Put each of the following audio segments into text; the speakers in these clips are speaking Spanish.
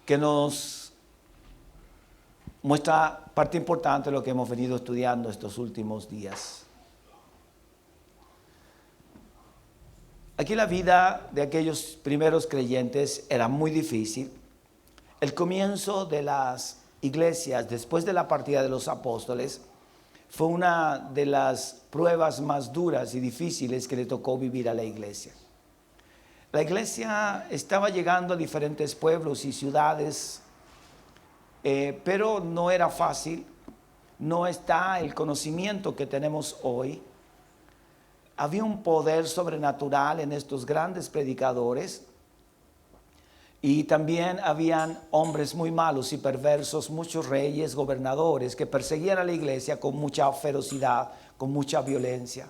que nos muestra parte importante de lo que hemos venido estudiando estos últimos días. Aquí la vida de aquellos primeros creyentes era muy difícil. El comienzo de las iglesias después de la partida de los apóstoles fue una de las pruebas más duras y difíciles que le tocó vivir a la iglesia. La iglesia estaba llegando a diferentes pueblos y ciudades, pero no era fácil. No está el conocimiento que tenemos hoy. Había un poder sobrenatural en estos grandes predicadores y también habían hombres muy malos y perversos, muchos reyes, gobernadores que perseguían a la iglesia con mucha ferocidad, con mucha violencia.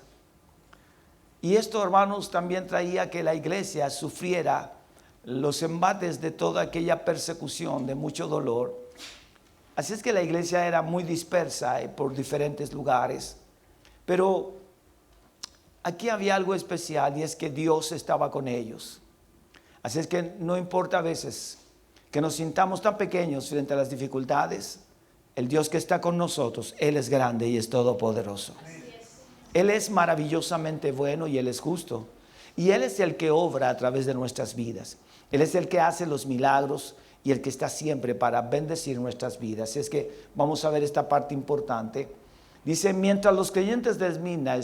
Y esto, hermanos, también traía que la iglesia sufriera los embates de toda aquella persecución, de mucho dolor. Así es que la iglesia era muy dispersa por diferentes lugares, pero aquí había algo especial y es que Dios estaba con ellos. Así es que no importa a veces que nos sintamos tan pequeños frente a las dificultades, el Dios que está con nosotros, Él es grande y es todopoderoso. Él es maravillosamente bueno y Él es justo. Y Él es el que obra a través de nuestras vidas. Él es el que hace los milagros y el que está siempre para bendecir nuestras vidas. Así es que vamos a ver esta parte importante. Dice, mientras los creyentes de Esmirna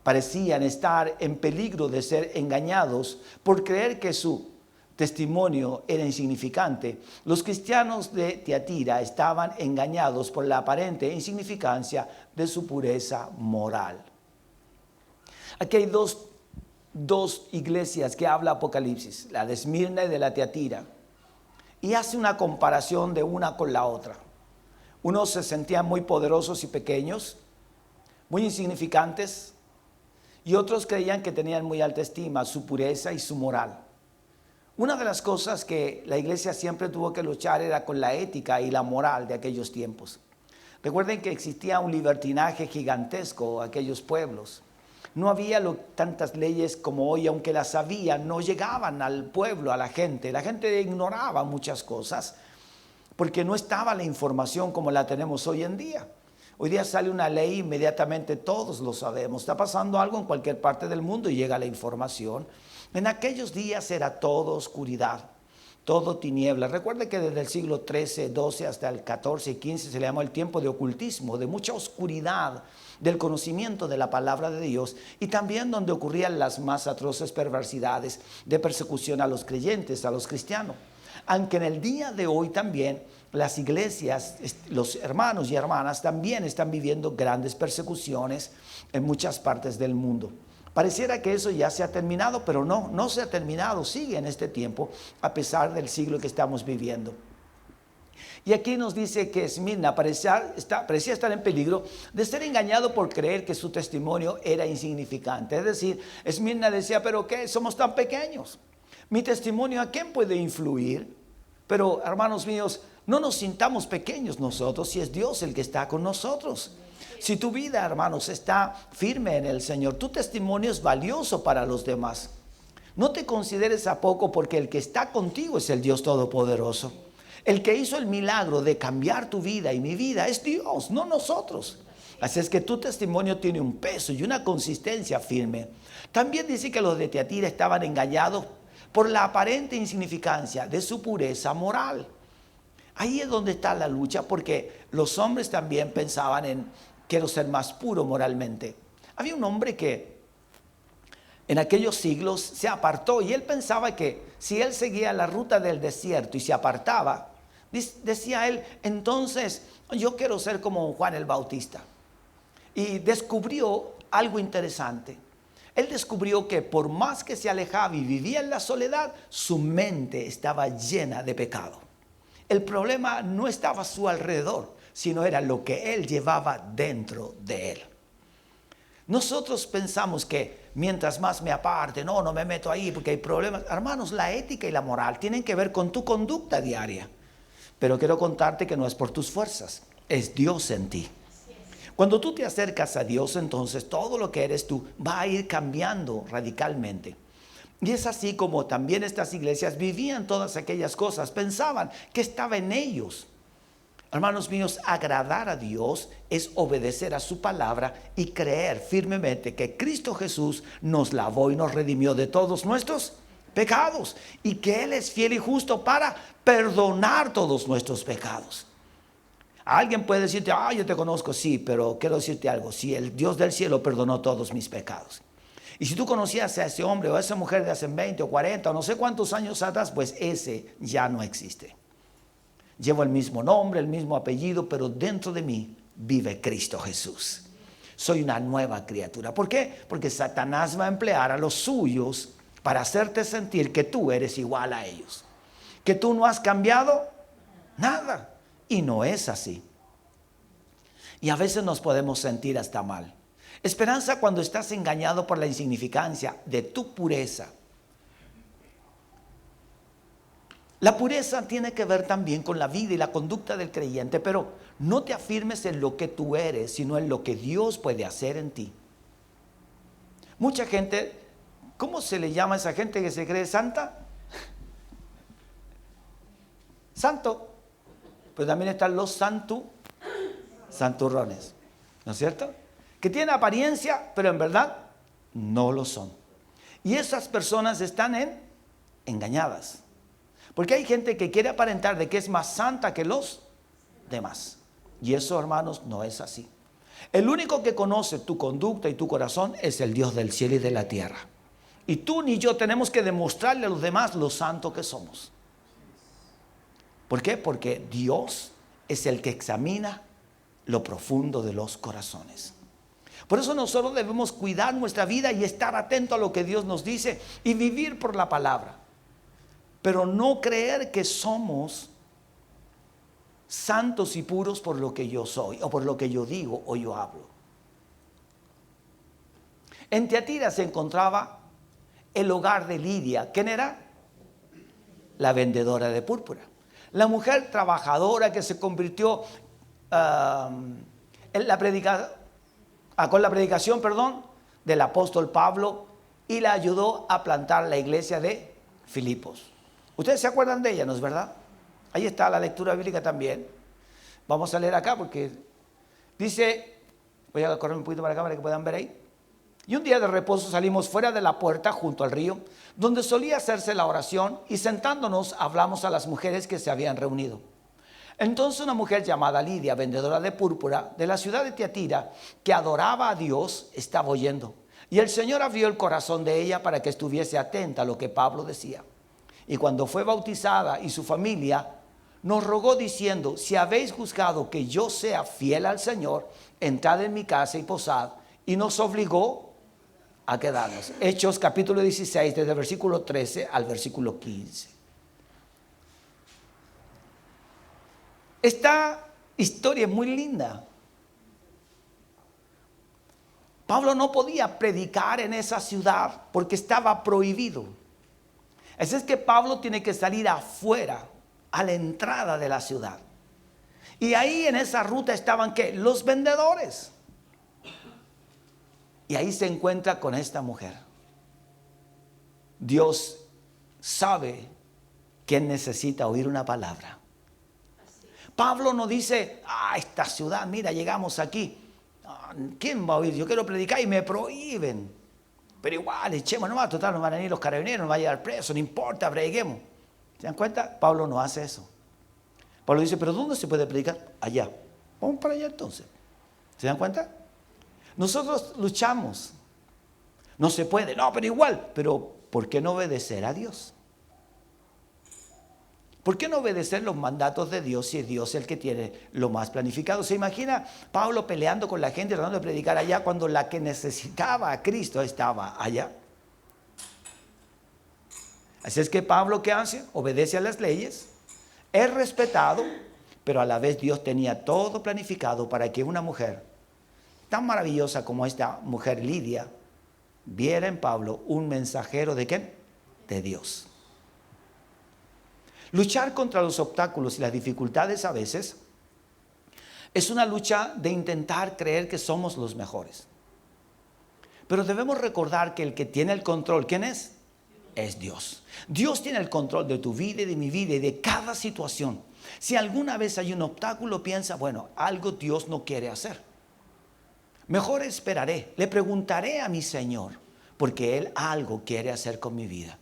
parecían estar en peligro de ser engañados por creer que su testimonio era insignificante, los cristianos de Tiatira estaban engañados por la aparente insignificancia de su pureza moral. Aquí hay dos iglesias que habla Apocalipsis, la de Esmirna y de la Tiatira, y hace una comparación de una con la otra. Unos se sentían muy poderosos y pequeños, muy insignificantes, y otros creían que tenían muy alta estima su pureza y su moral. Una de las cosas que la iglesia siempre tuvo que luchar era con la ética y la moral de aquellos tiempos. Recuerden que existía un libertinaje gigantesco en aquellos pueblos. No había tantas leyes como hoy, aunque las había, no llegaban al pueblo, a la gente. La gente ignoraba muchas cosas porque no estaba la información como la tenemos hoy en día. Hoy día sale una ley, inmediatamente todos lo sabemos. Está pasando algo en cualquier parte del mundo y llega la información. En aquellos días era todo oscuridad, todo tiniebla. Recuerde que desde el siglo XIII, XII hasta el XIV y XV se le llamó el tiempo de ocultismo, de mucha oscuridad, del conocimiento de la palabra de Dios, y también donde ocurrían las más atroces perversidades de persecución a los creyentes, a los cristianos. Aunque en el día de hoy también las iglesias, los hermanos y hermanas también están viviendo grandes persecuciones en muchas partes del mundo. Pareciera que eso ya se ha terminado, pero no se ha terminado, sigue en este tiempo a pesar del siglo que estamos viviendo. Y aquí nos dice que Esmirna parecía estar en peligro de ser engañado por creer que su testimonio era insignificante. Es decir, Esmirna decía, pero ¿qué? Somos tan pequeños. Mi testimonio, ¿a quién puede influir? Pero, hermanos míos, no nos sintamos pequeños nosotros si es Dios el que está con nosotros. Si tu vida, hermanos, está firme en el Señor, tu testimonio es valioso para los demás. No te consideres a poco porque el que está contigo es el Dios Todopoderoso. El que hizo el milagro de cambiar tu vida y mi vida es Dios, no nosotros. Así es que tu testimonio tiene un peso y una consistencia firme. También dice que los de Tiatira estaban engañados por la aparente insignificancia de su pureza moral. Ahí es donde está la lucha, porque los hombres también pensaban en quiero ser más puro moralmente. Había un hombre que en aquellos siglos se apartó y él pensaba que si él seguía la ruta del desierto y se apartaba, decía él, entonces yo quiero ser como Juan el Bautista. Y descubrió algo interesante. Él descubrió que por más que se alejaba y vivía en la soledad, su mente estaba llena de pecado. El problema no estaba a su alrededor, sino era lo que él llevaba dentro de él. Nosotros pensamos que mientras más me aparte, no me meto ahí porque hay problemas. Hermanos, la ética y la moral tienen que ver con tu conducta diaria. Pero quiero contarte que no es por tus fuerzas, es Dios en ti. Cuando tú te acercas a Dios, entonces todo lo que eres tú va a ir cambiando radicalmente. Y es así como también estas iglesias vivían todas aquellas cosas, pensaban que estaba en ellos. Hermanos míos, agradar a Dios es obedecer a su palabra y creer firmemente que Cristo Jesús nos lavó y nos redimió de todos nuestros pecados y que Él es fiel y justo para perdonar todos nuestros pecados. Alguien puede decirte, yo te conozco, sí, pero quiero decirte algo, si el Dios del cielo perdonó todos mis pecados. Y si tú conocías a ese hombre o a esa mujer de hace 20 o 40 o no sé cuántos años atrás, pues ese ya no existe. Llevo el mismo nombre, el mismo apellido, pero dentro de mí vive Cristo Jesús. Soy una nueva criatura. ¿Por qué? Porque Satanás va a emplear a los suyos para hacerte sentir que tú eres igual a ellos. Que tú no has cambiado nada. Y no es así. Y a veces nos podemos sentir hasta mal. Esperanza cuando estás engañado por la insignificancia de tu pureza. La pureza tiene que ver también con la vida y la conducta del creyente, pero no te afirmes en lo que tú eres, sino en lo que Dios puede hacer en ti. Mucha gente, ¿cómo se le llama a esa gente que se cree santa? Santo. Pero también están los santurrones, ¿no es cierto? Que tienen apariencia, pero en verdad no lo son. Y esas personas están engañadas. Porque hay gente que quiere aparentar de que es más santa que los demás. Y eso, hermanos, no es así. El único que conoce tu conducta y tu corazón es el Dios del cielo y de la tierra. Y tú ni yo tenemos que demostrarle a los demás lo santo que somos. ¿Por qué? Porque Dios es el que examina lo profundo de los corazones. Por eso nosotros debemos cuidar nuestra vida y estar atentos a lo que Dios nos dice y vivir por la palabra. Pero no creer que somos santos y puros por lo que yo soy, o por lo que yo digo o yo hablo. En Tiatira se encontraba el hogar de Lidia. ¿Quién era? La vendedora de púrpura. La mujer trabajadora que se convirtió con la predicación, del apóstol Pablo y la ayudó a plantar la iglesia de Filipos. Ustedes se acuerdan de ella, ¿no es verdad? Ahí está la lectura bíblica también. Vamos a leer acá porque dice, voy a correr un poquito para acá para que puedan ver ahí. Y un día de reposo salimos fuera de la puerta junto al río, donde solía hacerse la oración, y sentándonos hablamos a las mujeres que se habían reunido. Entonces una mujer llamada Lidia, vendedora de púrpura, de la ciudad de Tiatira, que adoraba a Dios, estaba oyendo. Y el Señor abrió el corazón de ella para que estuviese atenta a lo que Pablo decía. Y cuando fue bautizada y su familia, nos rogó diciendo, si habéis juzgado que yo sea fiel al Señor, entrad en mi casa y posad. Y nos obligó a quedarnos. Hechos capítulo 16, desde el versículo 13 al versículo 15. Esta historia es muy linda. Pablo no podía predicar en esa ciudad porque estaba prohibido. Así es que Pablo tiene que salir afuera, a la entrada de la ciudad. Y ahí en esa ruta estaban ¿qué? Los vendedores. Y ahí se encuentra con esta mujer. Dios sabe quién necesita oír una palabra. Pablo no dice, esta ciudad, mira, llegamos aquí. ¿Quién va a oír? Yo quiero predicar y me prohíben. Pero igual, echemos nomás, total, nos van a venir los carabineros, nos va a llevar preso, no importa, prediquemos. ¿Se dan cuenta? Pablo no hace eso. Pablo dice, ¿pero dónde se puede predicar? Allá. Vamos para allá entonces. ¿Se dan cuenta? Nosotros luchamos. No se puede, no, pero igual. Pero ¿por qué no obedecer a Dios? ¿Por qué no obedecer los mandatos de Dios si es Dios el que tiene lo más planificado? ¿Se imagina Pablo peleando con la gente tratando de predicar allá cuando la que necesitaba a Cristo estaba allá? Así es que Pablo, ¿qué hace? Obedece a las leyes, es respetado, pero a la vez Dios tenía todo planificado para que una mujer tan maravillosa como esta mujer Lidia viera en Pablo un mensajero ¿de quién? De Dios. Luchar contra los obstáculos y las dificultades a veces es una lucha de intentar creer que somos los mejores. Pero debemos recordar que el que tiene el control, ¿quién es? es Dios. Dios tiene el control de tu vida y de mi vida y de cada situación. Si alguna vez hay un obstáculo, piensa, bueno, algo Dios no quiere hacer. Mejor esperaré, le preguntaré a mi Señor, porque Él algo quiere hacer con mi vida.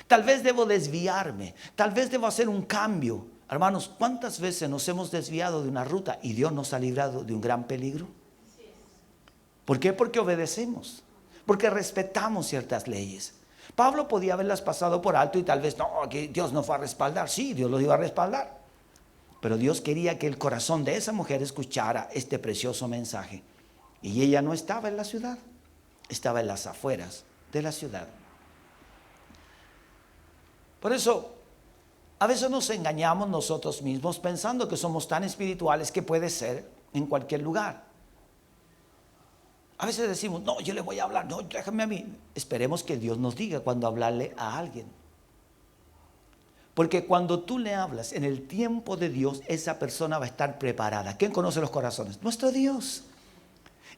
Tal vez debo desviarme, tal vez debo hacer un cambio. Hermanos, ¿cuántas veces nos hemos desviado de una ruta y Dios nos ha librado de un gran peligro? ¿Por qué? Porque obedecemos, porque respetamos ciertas leyes. Pablo podía haberlas pasado por alto y tal vez, no, que Dios no fue a respaldar. Sí, Dios los iba a respaldar. Pero Dios quería que el corazón de esa mujer escuchara este precioso mensaje. Y ella no estaba en la ciudad, estaba en las afueras de la ciudad. Por eso, a veces nos engañamos nosotros mismos pensando que somos tan espirituales que puede ser en cualquier lugar. A veces decimos, no, yo le voy a hablar, no, déjame a mí. Esperemos que Dios nos diga cuando hablarle a alguien. Porque cuando tú le hablas en el tiempo de Dios, esa persona va a estar preparada. ¿Quién conoce los corazones? Nuestro Dios.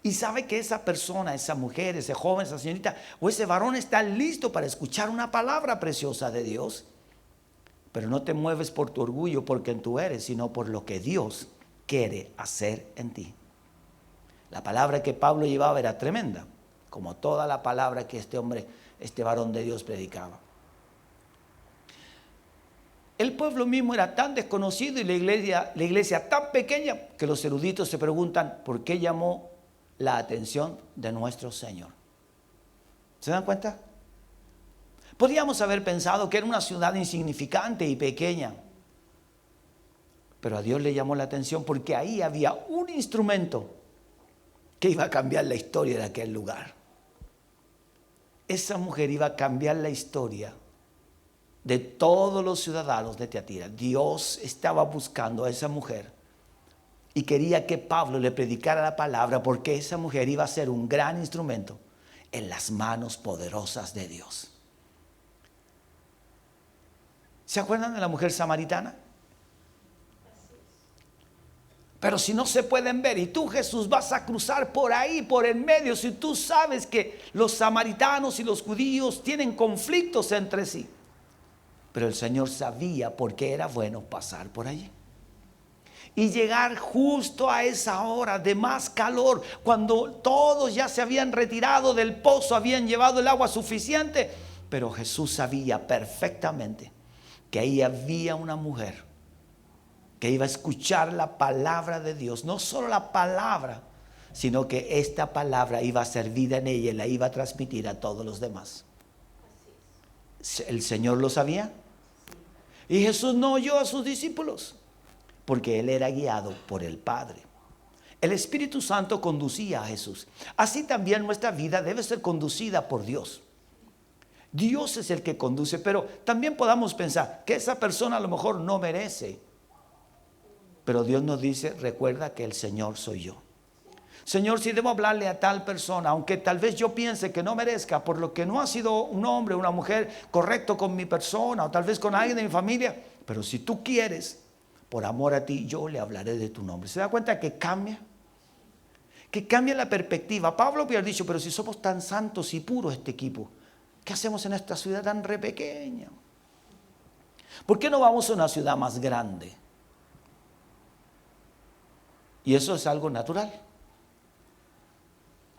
Y sabe que esa persona, esa mujer, ese joven, esa señorita o ese varón está listo para escuchar una palabra preciosa de Dios. Pero no te mueves por tu orgullo, por quien tú eres, sino por lo que Dios quiere hacer en ti. La palabra que Pablo llevaba era tremenda, como toda la palabra que este hombre, este varón de Dios predicaba. El pueblo mismo era tan desconocido y la iglesia tan pequeña que los eruditos se preguntan por qué llamó la atención de nuestro Señor. ¿Se dan cuenta? Podríamos haber pensado que era una ciudad insignificante y pequeña, pero a Dios le llamó la atención porque ahí había un instrumento que iba a cambiar la historia de aquel lugar. Esa mujer iba a cambiar la historia de todos los ciudadanos de Tiatira. Dios estaba buscando a esa mujer y quería que Pablo le predicara la palabra porque esa mujer iba a ser un gran instrumento en las manos poderosas de Dios. ¿Se acuerdan de la mujer samaritana? Pero si no se pueden ver y tú, Jesús, vas a cruzar por ahí, por en medio, si tú sabes que los samaritanos y los judíos tienen conflictos entre sí. Pero el Señor sabía por qué era bueno pasar por allí. Y llegar justo a esa hora de más calor, cuando todos ya se habían retirado del pozo, habían llevado el agua suficiente. Pero Jesús sabía perfectamente que ahí había una mujer que iba a escuchar la palabra de Dios. No solo la palabra, sino que esta palabra iba a ser vida en ella y la iba a transmitir a todos los demás. ¿El Señor lo sabía? Y Jesús no oyó a sus discípulos, porque Él era guiado por el Padre. El Espíritu Santo conducía a Jesús. Así también nuestra vida debe ser conducida por Dios. Dios es el que conduce, pero también podamos pensar que esa persona a lo mejor no merece. Pero Dios nos dice, recuerda que el Señor soy yo. Señor, si debo hablarle a tal persona, aunque tal vez yo piense que no merezca, por lo que no ha sido un hombre o una mujer correcto con mi persona, o tal vez con alguien de mi familia, pero si tú quieres, por amor a ti, yo le hablaré de tu nombre. ¿Se da cuenta que cambia? Que cambia la perspectiva. Pablo había dicho, pero si somos tan santos y puros este equipo, ¿qué hacemos en esta ciudad tan re pequeña? ¿Por qué no vamos a una ciudad más grande? Y eso es algo natural.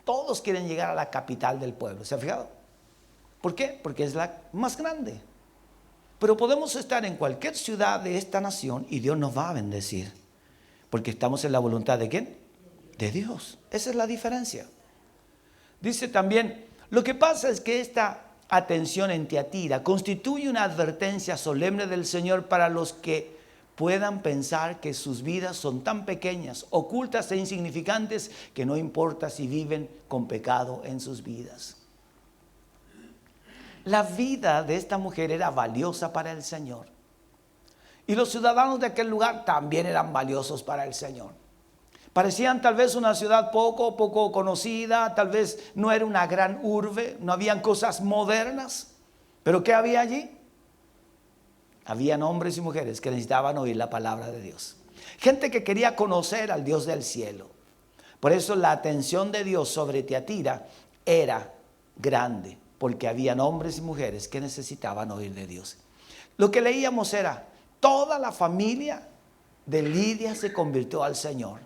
Todos quieren llegar a la capital del pueblo. ¿Se ha fijado? ¿Por qué? Porque es la más grande. Pero podemos estar en cualquier ciudad de esta nación y Dios nos va a bendecir. Porque estamos en la voluntad ¿de quién? De Dios. Esa es la diferencia. Dice también, lo que pasa es que esta atención en Tiatira constituye una advertencia solemne del Señor para los que puedan pensar que sus vidas son tan pequeñas, ocultas e insignificantes que no importa si viven con pecado en sus vidas. La vida de esta mujer era valiosa para el Señor. Y los ciudadanos de aquel lugar también eran valiosos para el Señor. Parecían tal vez una ciudad poco conocida, tal vez no era una gran urbe, no habían cosas modernas. ¿Pero qué había allí? Habían hombres y mujeres que necesitaban oír la palabra de Dios. Gente que quería conocer al Dios del cielo. Por eso la atención de Dios sobre Tiatira era grande. porque habían hombres y mujeres que necesitaban oír de Dios. Lo que leíamos era, toda la familia de Lidia se convirtió al Señor.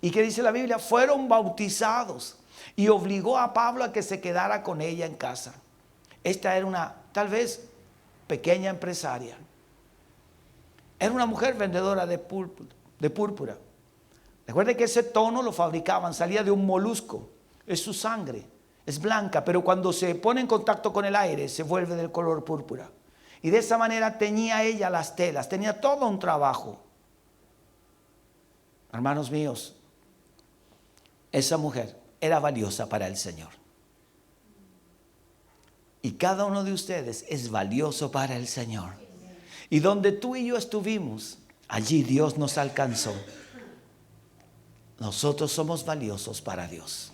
¿Y qué dice la Biblia? Fueron bautizados y obligó a Pablo a que se quedara con ella en casa. Esta era una, tal vez, pequeña empresaria. Era una mujer vendedora de púrpura. Recuerde que ese tono lo fabricaban, salía de un molusco, es su sangre, es blanca, pero cuando se pone en contacto con el aire se vuelve del color púrpura. Y de esa manera teñía ella las telas, tenía todo un trabajo. Hermanos míos, esa mujer era valiosa para el Señor. Y cada uno de ustedes es valioso para el Señor. Y donde tú y yo estuvimos, allí Dios nos alcanzó. Nosotros somos valiosos para Dios.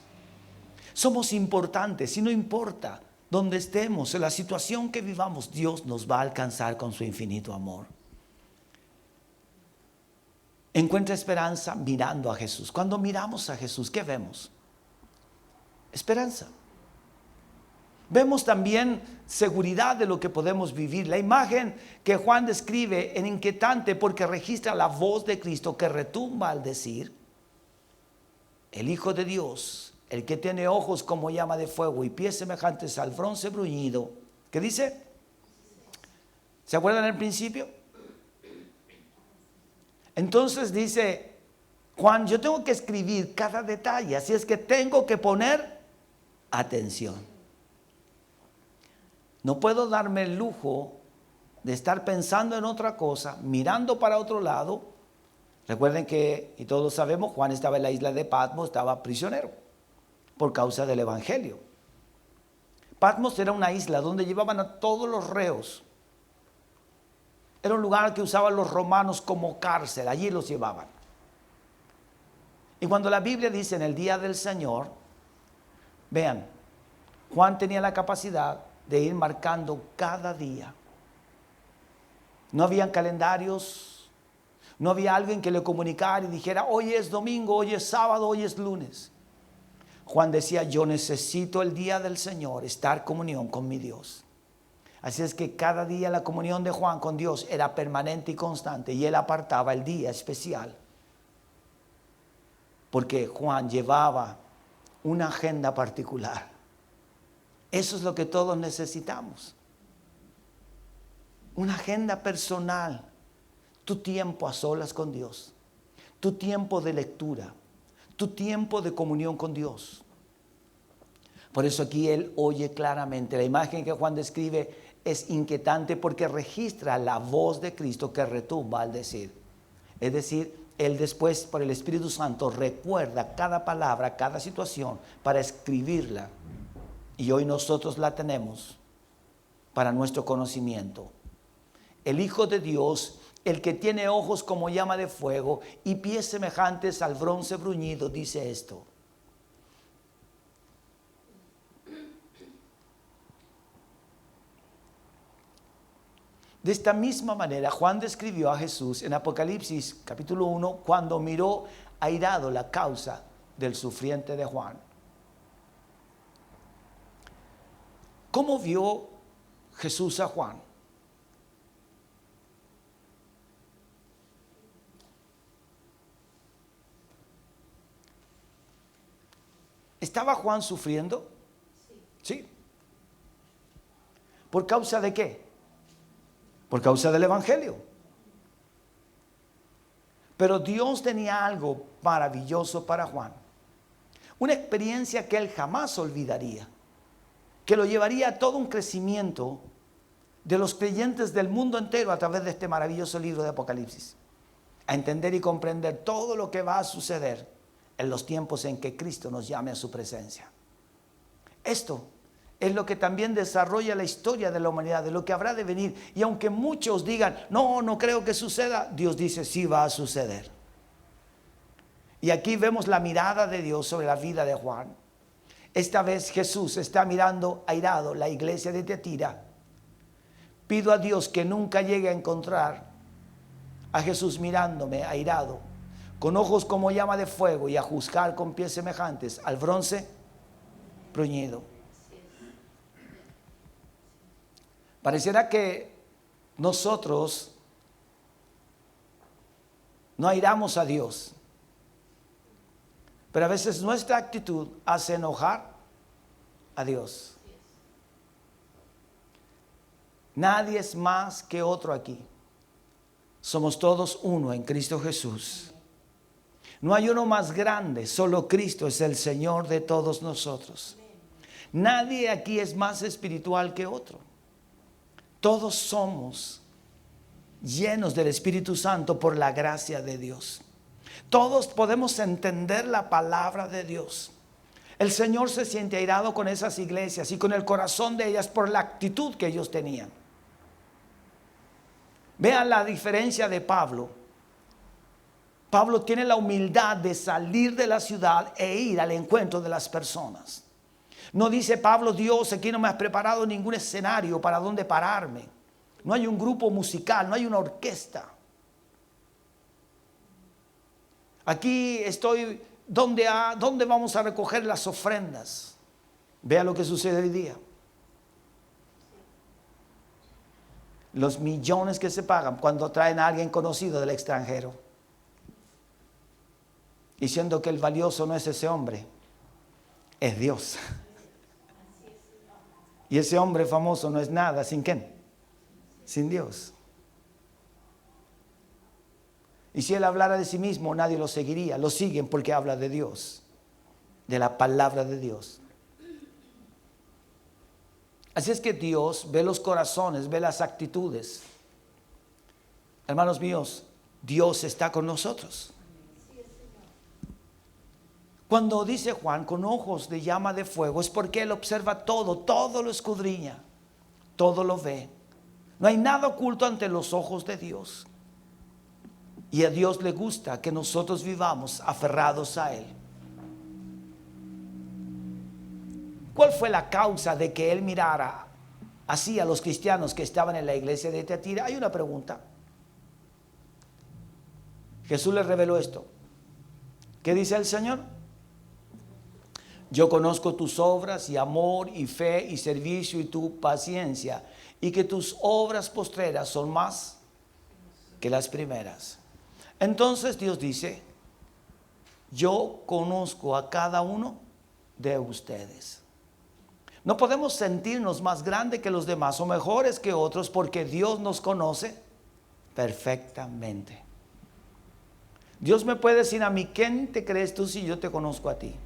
Somos importantes, y no importa donde estemos, en la situación que vivamos, Dios nos va a alcanzar con su infinito amor. Encuentra esperanza mirando a Jesús. Cuando miramos a Jesús, ¿qué vemos? Esperanza. Vemos también seguridad de lo que podemos vivir. La imagen que Juan describe es inquietante porque registra la voz de Cristo que retumba al decir: el Hijo de Dios, el que tiene ojos como llama de fuego y pies semejantes al bronce bruñido. ¿Qué dice? ¿Se acuerdan del principio? Entonces dice Juan, yo tengo que escribir cada detalle, así es que tengo que poner atención. No puedo darme el lujo de estar pensando en otra cosa, mirando para otro lado. Recuerden que, y todos sabemos, Juan estaba en la isla de Patmos, estaba prisionero por causa del Evangelio. Patmos era una isla donde llevaban a todos los reos. Era un lugar que usaban los romanos como cárcel, allí los llevaban. Y cuando la Biblia dice en el día del Señor, vean, Juan tenía la capacidad de ir marcando cada día. No habían calendarios, no había alguien que le comunicara y dijera, hoy es domingo, hoy es sábado, hoy es lunes. Juan decía, yo necesito el día del Señor, estar en comunión con mi Dios. Así es que cada día la comunión de Juan con Dios era permanente y constante, y él apartaba el día especial. Porque Juan llevaba una agenda particular. Eso es lo que todos necesitamos. Una agenda personal. Tu tiempo a solas con Dios. Tu tiempo de lectura. Tu tiempo de comunión con Dios. Por eso aquí él oye claramente. La imagen que Juan describe es inquietante porque registra la voz de Cristo que retumba al decir. Es decir, él después por el Espíritu Santo recuerda cada palabra, cada situación para escribirla. Y hoy nosotros la tenemos para nuestro conocimiento. El Hijo de Dios, el que tiene ojos como llama de fuego y pies semejantes al bronce bruñido, dice esto. De esta misma manera, Juan describió a Jesús en Apocalipsis capítulo 1 cuando miró airado la causa del sufriente de Juan. ¿Cómo vio Jesús a Juan? ¿Estaba Juan sufriendo? Sí. ¿Por causa de qué? Por causa del Evangelio. Pero Dios tenía algo maravilloso para Juan. Una experiencia que él jamás olvidaría. Que lo llevaría a todo un crecimiento de los creyentes del mundo entero a través de este maravilloso libro de Apocalipsis. A entender y comprender todo lo que va a suceder en los tiempos en que Cristo nos llame a su presencia. Esto es lo que también desarrolla la historia de la humanidad, de lo que habrá de venir. Y aunque muchos digan, no, no creo que suceda, Dios dice, sí va a suceder. Y aquí vemos la mirada de Dios sobre la vida de Juan. Esta vez Jesús está mirando airado la iglesia de Tiatira. Pido a Dios que nunca llegue a encontrar a Jesús mirándome airado, con ojos como llama de fuego y a juzgar con pies semejantes al bronce bruñido. Pareciera que nosotros no airamos a Dios, pero a veces nuestra actitud hace enojar a Dios. Nadie es más que otro aquí. Somos todos uno en Cristo Jesús. No hay uno más grande, solo Cristo es el Señor de todos nosotros. Nadie aquí es más espiritual que otro. Todos somos llenos del Espíritu Santo por la gracia de Dios. Todos podemos entender la palabra de Dios. El Señor se siente airado con esas iglesias y con el corazón de ellas por la actitud que ellos tenían. Vean la diferencia de Pablo. Pablo tiene la humildad de salir de la ciudad e ir al encuentro de las personas. No dice Pablo: Dios, aquí no me has preparado ningún escenario para donde pararme. No hay un grupo musical, no hay una orquesta. Aquí estoy, ¿dónde vamos a recoger las ofrendas? Vea lo que sucede hoy día. Los millones que se pagan cuando traen a alguien conocido del extranjero, diciendo que el valioso no es ese hombre, es Dios. Y ese hombre famoso no es nada, ¿sin quién? Sin Dios. Y si él hablara de sí mismo, nadie lo seguiría. Lo siguen porque habla de Dios, de la palabra de Dios. Así es que Dios ve los corazones, ve las actitudes. Hermanos míos, Dios está con nosotros. Cuando dice Juan, con ojos de llama de fuego, es porque Él observa todo, todo lo escudriña, todo lo ve. No hay nada oculto ante los ojos de Dios. Y a Dios le gusta que nosotros vivamos aferrados a Él. ¿Cuál fue la causa de que Él mirara así a los cristianos que estaban en la iglesia de Tiatira? Hay una pregunta. Jesús les reveló esto. ¿Qué dice el Señor? Yo conozco tus obras y amor y fe y servicio y tu paciencia, y que tus obras postreras son más que las primeras. Entonces Dios dice: yo conozco a cada uno de ustedes. No podemos sentirnos más grandes que los demás o mejores que otros, porque Dios nos conoce perfectamente. Dios me puede decir a mí: ¿quién te crees tú si yo te conozco a ti?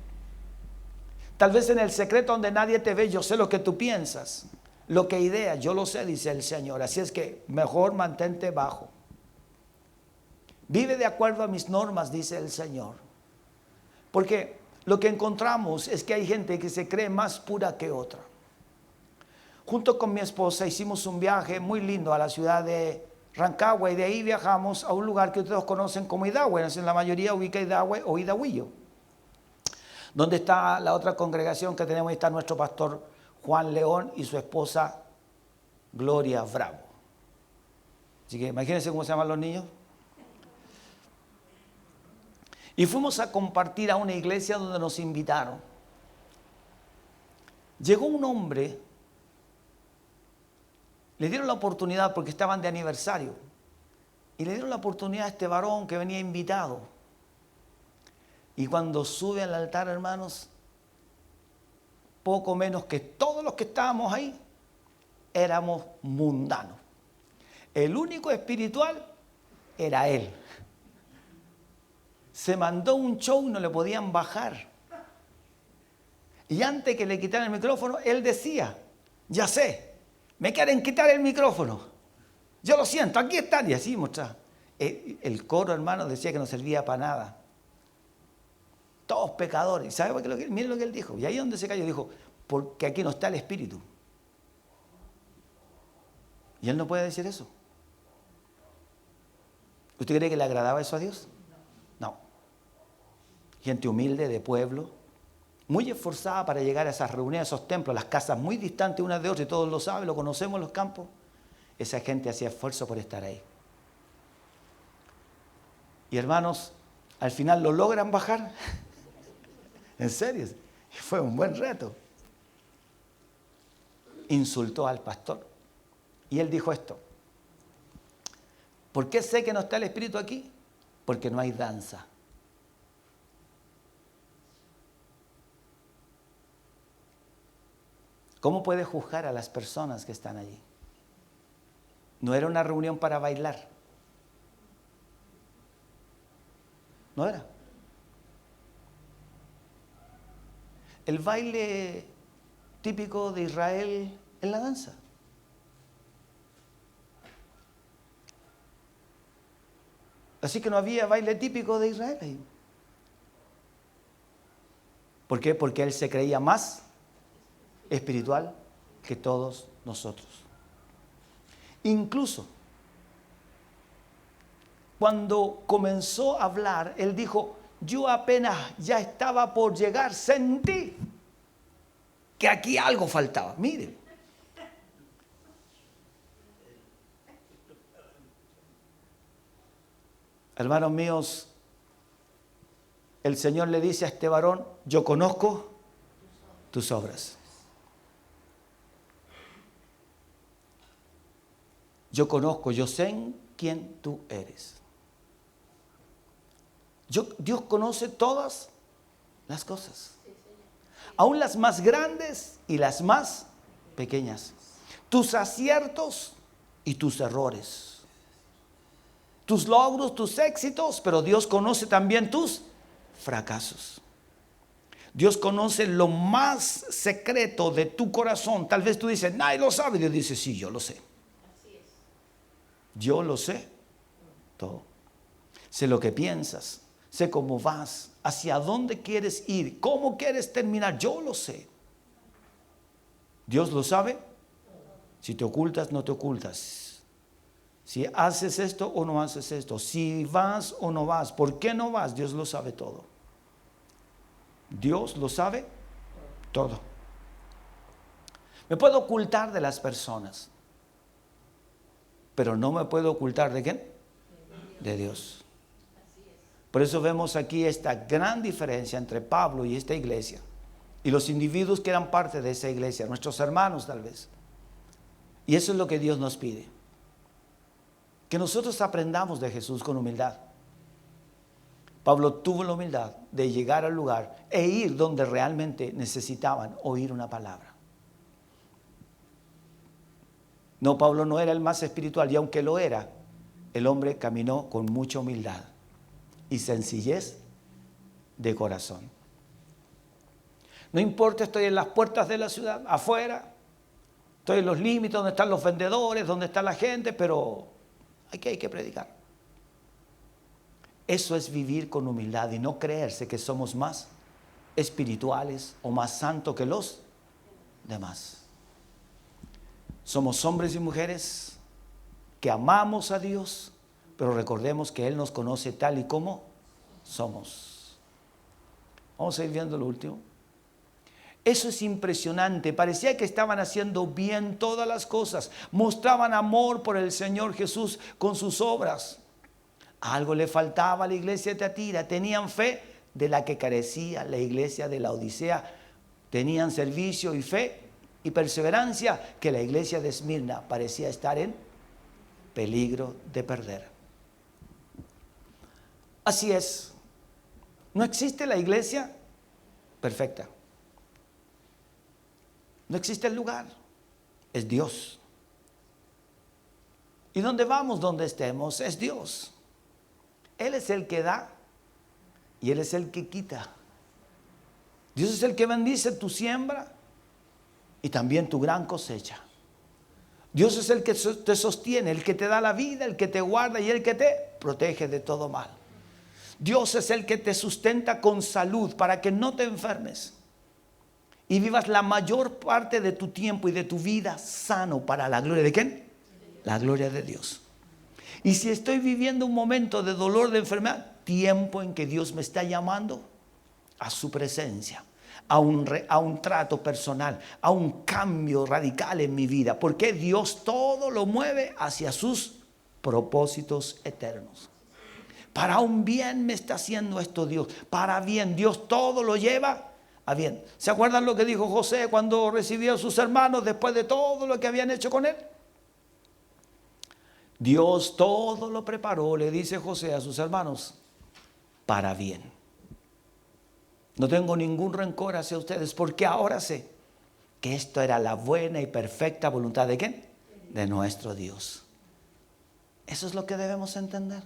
Tal vez en el secreto donde nadie te ve, yo sé lo que tú piensas, lo que ideas, yo lo sé, dice el Señor. Así es que mejor mantente bajo. Vive de acuerdo a mis normas, dice el Señor. Porque lo que encontramos es que hay gente que se cree más pura que otra. Junto con mi esposa hicimos un viaje muy lindo a la ciudad de Rancagua, y de ahí viajamos a un lugar que ustedes conocen como Idahue. En la mayoría ubica Idahue o Idahuillo, donde está la otra congregación que tenemos. Ahí está nuestro pastor Juan León y su esposa Gloria Bravo. Así que imagínense cómo se llaman los niños. Y fuimos a compartir a una iglesia donde nos invitaron. Llegó un hombre, le dieron la oportunidad porque estaban de aniversario, y le dieron la oportunidad a este varón que venía invitado. Y cuando sube al altar, hermanos, poco menos que todos los que estábamos ahí éramos mundanos. El único espiritual era él. Se mandó un show, no le podían bajar. Y antes que le quitaran el micrófono, él decía: ya sé, me quieren quitar el micrófono. Yo lo siento, aquí están. Y así mostraba. El coro, hermano, decía que no servía para nada. Todos pecadores. ¿Sabe qué? Miren lo que él dijo. Y ahí donde se cayó, dijo: porque aquí no está el Espíritu. Y él no puede decir eso. ¿Usted cree que le agradaba eso a Dios? No. Gente humilde, de pueblo, muy esforzada para llegar a esas reuniones, a esos templos, las casas muy distantes unas de otras, y todos lo saben, lo conocemos en los campos. Esa gente hacía esfuerzo por estar ahí. Y hermanos, al final lo logran bajar. En serio, fue un buen reto. Insultó al pastor. Y él dijo esto: ¿por qué sé que no está el Espíritu aquí? Porque no hay danza. ¿Cómo puede juzgar a las personas que están allí? No era una reunión para bailar. No era. El baile típico de Israel es la danza. Así que no había baile típico de Israel ahí. ¿Por qué? Porque él se creía más espiritual que todos nosotros. Incluso cuando comenzó a hablar, él dijo: yo apenas ya estaba por llegar, sentí que aquí algo faltaba. Miren. Hermanos míos, el Señor le dice a este varón: yo conozco tus obras. Yo conozco, yo sé quién tú eres. Dios conoce todas las cosas, aún las más grandes y las más pequeñas, tus aciertos y tus errores, tus logros, tus éxitos, pero Dios conoce también tus fracasos. Dios conoce lo más secreto de tu corazón. Tal vez tú dices: nadie lo sabe. Dios dice: sí, yo lo sé. Yo lo sé todo. Sé lo que piensas, sé cómo vas, hacia dónde quieres ir, cómo quieres terminar. Yo lo sé. Dios lo sabe. Si te ocultas, no te ocultas. Si haces esto o no haces esto. Si vas o no vas. ¿Por qué no vas? Dios lo sabe todo. Dios lo sabe todo. Me puedo ocultar de las personas, pero no me puedo ocultar ¿de quién? De Dios. Por eso vemos aquí esta gran diferencia entre Pablo y esta iglesia y los individuos que eran parte de esa iglesia, nuestros hermanos tal vez. Y eso es lo que Dios nos pide, que nosotros aprendamos de Jesús con humildad. Pablo tuvo la humildad de llegar al lugar e ir donde realmente necesitaban oír una palabra. No, Pablo no era el más espiritual, y aunque lo era, el hombre caminó con mucha humildad y sencillez de corazón. No importa, estoy en las puertas de la ciudad, afuera, estoy en los límites donde están los vendedores, donde está la gente, pero hay que predicar. Eso es vivir con humildad y no creerse que somos más espirituales o más santos que los demás. Somos hombres y mujeres que amamos a Dios, pero recordemos que Él nos conoce tal y como somos. Vamos a ir viendo lo último. Eso es impresionante. Parecía que estaban haciendo bien todas las cosas. Mostraban amor por el Señor Jesús con sus obras. Algo le faltaba a la iglesia de Tiatira. Tenían fe de la que carecía la iglesia de la Odisea. Tenían servicio y fe y perseverancia que la iglesia de Esmirna parecía estar en peligro de perder. Así es. No existe la iglesia perfecta. No existe el lugar. Es Dios. Y donde vamos, donde estemos, es Dios. Él es el que da y Él es el que quita. Dios es el que bendice tu siembra y también tu gran cosecha. Dios es el que te sostiene, el que te da la vida, el que te guarda y el que te protege de todo mal. Dios es el que te sustenta con salud para que no te enfermes y vivas la mayor parte de tu tiempo y de tu vida sano para la gloria de ¿quién? La gloria de Dios. Y si estoy viviendo un momento de dolor, de enfermedad, tiempo en que Dios me está llamando a su presencia, a un trato personal, a un cambio radical en mi vida, porque Dios todo lo mueve hacia sus propósitos eternos. Para un bien me está haciendo esto Dios, para bien. Dios todo lo lleva a bien. ¿Se acuerdan lo que dijo José cuando recibió a sus hermanos después de todo lo que habían hecho con él? Dios todo lo preparó, le dice José a sus hermanos, para bien. No tengo ningún rencor hacia ustedes porque ahora sé que esto era la buena y perfecta voluntad ¿de quién? De nuestro Dios. Eso es lo que debemos entender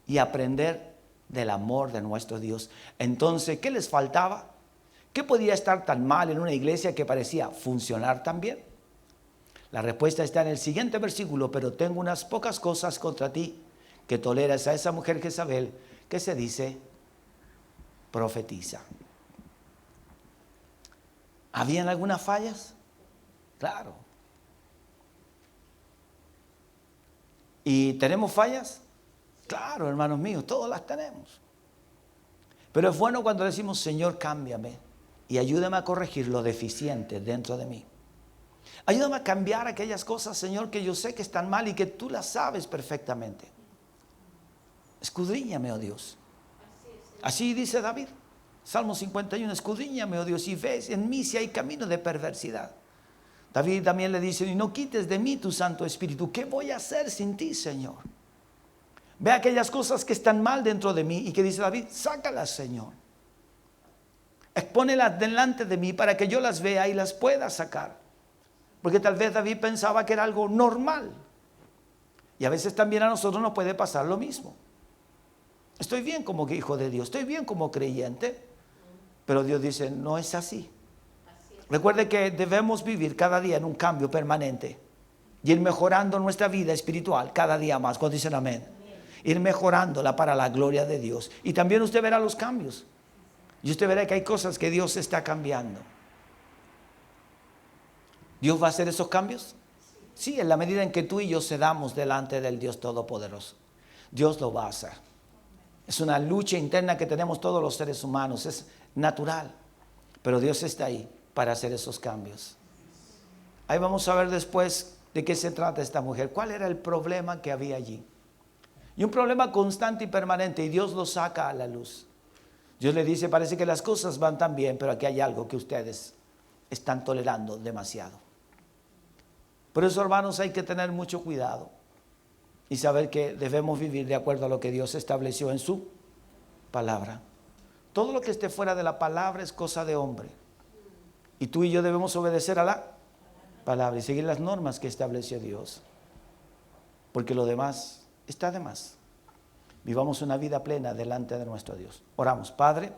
y aprender del amor de nuestro Dios. Entonces, ¿qué les faltaba? ¿Qué podía estar tan mal en una iglesia que parecía funcionar tan bien? La respuesta está en el siguiente versículo: pero tengo unas pocas cosas contra ti, que toleras a esa mujer Jezabel, que se dice profetiza. ¿Habían algunas fallas? Claro. ¿Y tenemos fallas? Claro, hermanos míos, todas las tenemos. Pero es bueno cuando decimos, Señor, cámbiame y ayúdame a corregir lo deficiente dentro de mí. Ayúdame a cambiar aquellas cosas, Señor, que yo sé que están mal y que tú las sabes perfectamente. Escudriñame, oh Dios. Así dice David, Salmo 51, escudriñame, oh Dios, y ves en mí si hay camino de perversidad. David también le dice, y no quites de mí tu Santo Espíritu. ¿Qué voy a hacer sin ti, Señor? Ve aquellas cosas que están mal dentro de mí y que dice David, sácalas, Señor. Expónelas delante de mí para que yo las vea y las pueda sacar. Porque tal vez David pensaba que era algo normal. Y a veces también a nosotros nos puede pasar lo mismo. Estoy bien como hijo de Dios, estoy bien como creyente, pero Dios dice, no es así. Recuerde que debemos vivir cada día en un cambio permanente y ir mejorando nuestra vida espiritual cada día más. Cuando dicen amén. Ir mejorándola para la gloria de Dios. Y también usted verá los cambios. Y usted verá que hay cosas que Dios está cambiando. ¿Dios va a hacer esos cambios? Sí, en la medida en que tú y yo cedamos delante del Dios Todopoderoso. Dios lo va a hacer. Es una lucha interna que tenemos todos los seres humanos. Es natural. Pero Dios está ahí para hacer esos cambios. Ahí vamos a ver después de qué se trata esta mujer. ¿Cuál era el problema que había allí? Y un problema constante y permanente, y Dios lo saca a la luz. Dios le dice, parece que las cosas van tan bien, pero aquí hay algo que ustedes están tolerando demasiado. Por eso, hermanos, hay que tener mucho cuidado y saber que debemos vivir de acuerdo a lo que Dios estableció en su palabra. Todo lo que esté fuera de la palabra es cosa de hombre. Y tú y yo debemos obedecer a la palabra y seguir las normas que estableció Dios. Porque lo demás está de más. Vivamos una vida plena delante de nuestro Dios. Oramos, Padre.